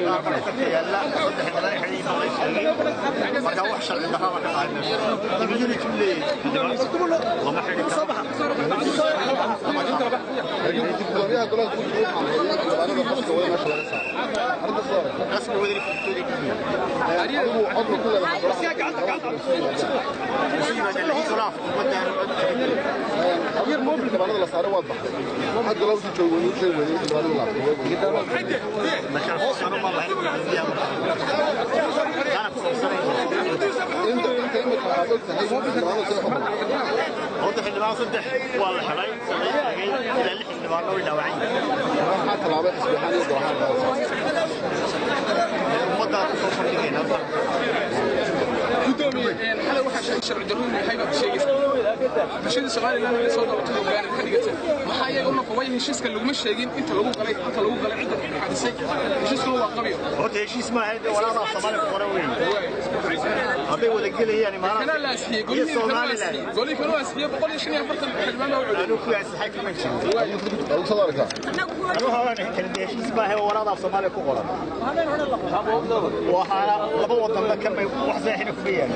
لا صدق ما يحيي marka wax sharci dhaha wax qaadna dibiyada kullee lama xidhi sabax dibiyada golaha ku jiro xamalada qofka way ma shalay saar qasbi wadari fikradi ariyo qodro kula غير موبل كمان ولا صار واضح حد لو تجوا شيء ما شاء الله انا ما انت حلوان صدح والله حلاي الى اللي حلوان لو داوعين حتى لعبه سبحان الله gudoomiye xalay waxa sharci darro yahay baa sheegay bulshada Soomaaliland ay soo dhawaatay hoggaan ka dhigtay maxaa iyaga una qoway heshiiska lagu sheegin inta lagu galay cidda xadisay heshiisku waa qabiyo horta heshiis ma ahayd walaal Soomaaliland ku qoran weyn haday wada galayaan imaaraad kana la asxiyay golii kana asxiyay 145 xilbaan oo anu ku asxay kuma jiro oo sadarka anu hawaan kala heshiis ma ahayd walaal Soomaaliland ku qoran waxa laba wadan ka may wax saxiina ku biyaan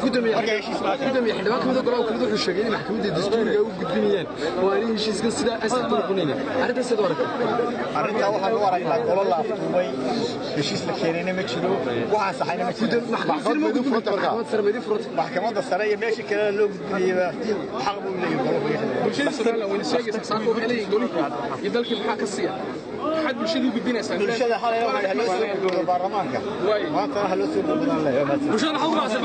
gudoomiye xildhibaan kamid golaha kulida wuxuu sheegay in maxkamadda dastuuriga u gudbinayaan oo ay heshiiska sida asal ku noqonayna arrintaas sida warka arrinta waxa loo aragnaa golo la aftumay heshiis la keenayna ma jiro waxa saxayna ma jiro maxkamadda sare iyo meeshii kale loo gudbiyay xaq buu leeyahay bulshada Soomaaliland way sheegaysaa saako xilay golika iyo dalka maxaa ka siiya حد بشدي بدينا bulshada xalay waxa la soo gudbiyay baarlamaanka maanta waxa la soo gudbiyay bulshada waxa u raacsan